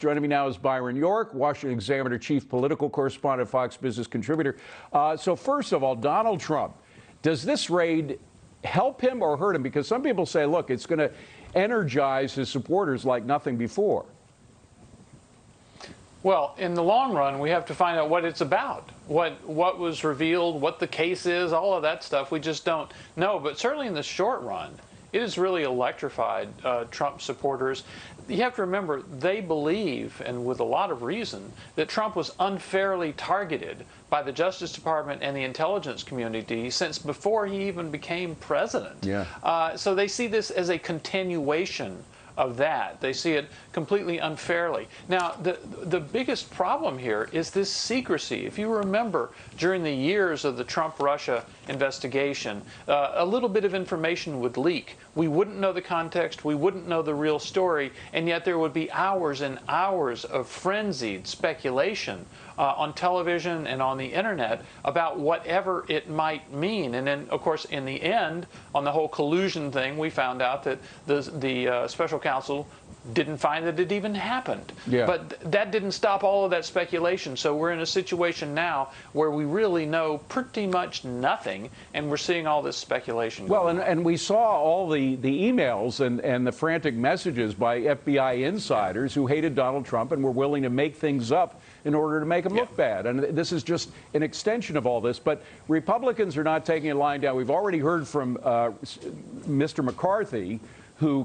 Joining me now is Byron York, Washington Examiner chief political correspondent, Fox Business contributor. So first of all, Donald Trump, does this raid help him or hurt him? Because some people say, look, it's going to energize his supporters like nothing before. Well, in the long run, we have to find out what it's about, what was revealed, what the case is, all of that stuff. We just don't know. But certainly in the short run, it has really electrified Trump supporters. You have to remember, they believe, and with a lot of reason, that Trump was unfairly targeted by the Justice Department and the intelligence community since before he even became president. Yeah. So they see this as a continuation of that. They see it completely unfairly. Now, the biggest problem here is this secrecy. If you remember, during the years of the Trump-Russia investigation, a little bit of information would leak. We wouldn't know the context, we wouldn't know the real story, and yet there would be hours and hours of frenzied speculation on television and on the internet about whatever it might mean. And then, of course, in the end, on the whole collusion thing, we found out that the special counsel didn't find that it even happened. Yeah. But that didn't stop all of that speculation. So we're in a situation now where we really know pretty much nothing, and we're seeing all this speculation going on. And we saw all the emails and the frantic messages by FBI insiders who hated Donald Trump and were willing to make things up in order to make him look bad. And this is just an extension of all this. But Republicans are not taking a line down. We've already heard from Mr. McCarthy,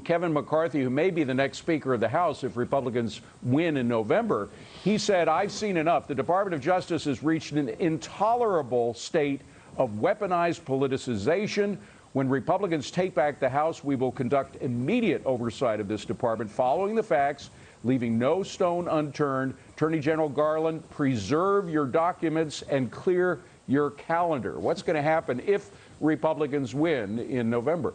Kevin McCarthy, who may be the next Speaker of the House if Republicans win in November. He said, I've seen enough. The Department of Justice has reached an intolerable state of weaponized politicization. When Republicans take back the House, we will conduct immediate oversight of this department, following the facts, leaving no stone unturned. Attorney General Garland, preserve your documents and clear your calendar. What's going to happen if Republicans win in November?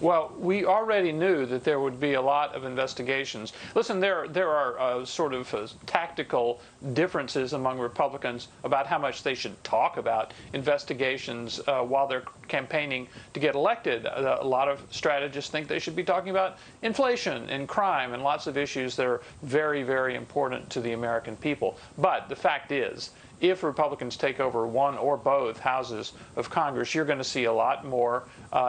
Well, we already knew that there would be a lot of investigations. Listen, there are sort of tactical differences among Republicans about how much they should talk about investigations while they're campaigning to get elected. A lot of strategists think they should be talking about inflation and crime and lots of issues that are very, very important to the American people. But the fact is, if Republicans take over one or both houses of Congress, you're going to see a lot more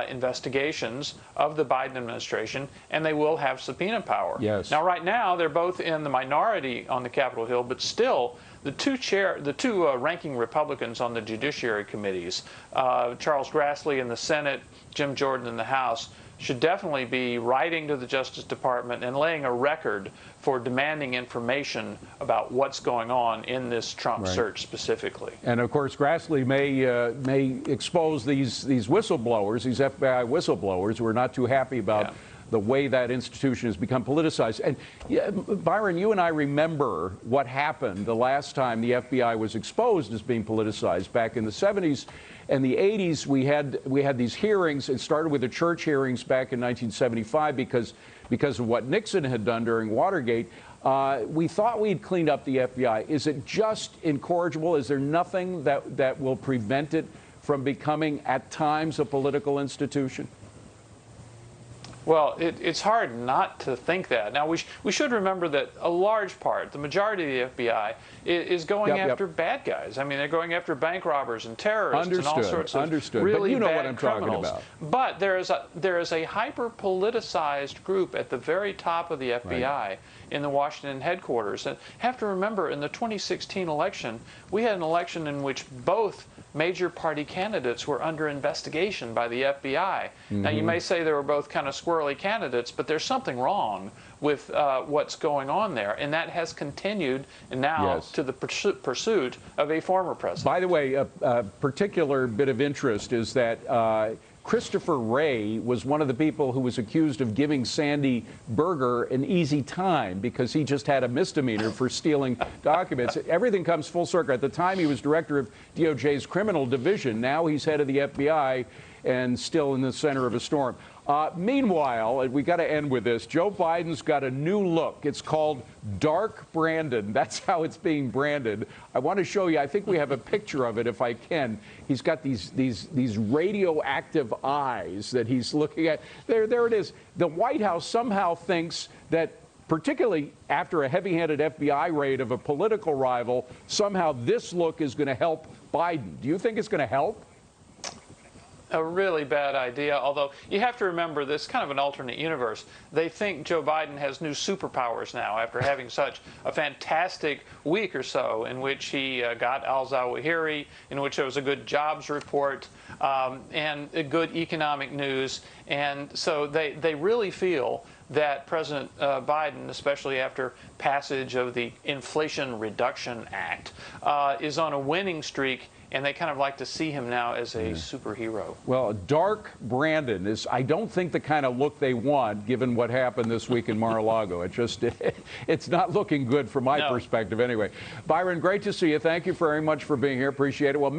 investigations of the Biden administration, and they will have subpoena power. Yes. Now, right now, they're both in the minority on the Capitol Hill, but still, the two ranking Republicans on the Judiciary Committees, Charles Grassley in the Senate, Jim Jordan in the House, should definitely be writing to the Justice Department and laying a record for demanding information about what's going on in this Trump search specifically. And of course, Grassley may expose these whistleblowers, these FBI whistleblowers, who are not too happy about the way that institution has become politicized. And Byron, you and I remember what happened the last time the FBI was exposed as being politicized back in the 70s and the 80s. We had these hearings. It started with the church hearings back in 1975 because of what Nixon had done during Watergate. We thought we'd cleaned up the FBI. Is it just incorrigible? Is there nothing that will prevent it from becoming at times a political institution? Well, it's hard not to think that. Now, we should remember that a large part, the majority of the FBI, is going after bad guys. I mean, they're going after bank robbers and terrorists and all sorts of really but you know bad what I'm criminals. Talking about. But there is a hyper-politicized group at the very top of the FBI in the Washington headquarters. And have to remember, in the 2016 election, we had an election in which both major party candidates were under investigation by the FBI. Now, you may say they were both kind of squirrely candidates, but there's something wrong with what's going on there, and that has continued now to the pursuit of a former president. By the way, a particular bit of interest is that Christopher Wray was one of the people who was accused of giving Sandy Berger an easy time because he just had a misdemeanor for stealing documents. Everything comes full circle. At the time, he was director of DOJ's criminal division. Now he's head of the FBI and still in the center of a storm. Meanwhile, and we got to end with this, Joe Biden's got a new look. It's called Dark Brandon. That's how it's being branded. I want to show you. I think we have a picture of it, if I can. He's got these radioactive eyes that he's looking at. There it is. The White House somehow thinks that particularly after a heavy-handed FBI raid of a political rival, somehow this look is going to help Biden. Do you think it's going to help? A really bad idea, although you have to remember this is kind of an alternate universe. They think Joe Biden has new superpowers now after having such a fantastic week or so in which he got al-Zawahiri, in which there was a good jobs report and good economic news. And so they really feel that President Biden, especially after passage of the Inflation Reduction Act, is on a winning streak, and they kind of like to see him now as a superhero. Well, dark Brandon is, I don't think, the kind of look they want, given what happened this week in Mar-a-Lago. It's not looking good from my perspective anyway. Byron, great to see you. Thank you very much for being here. Appreciate it. Well,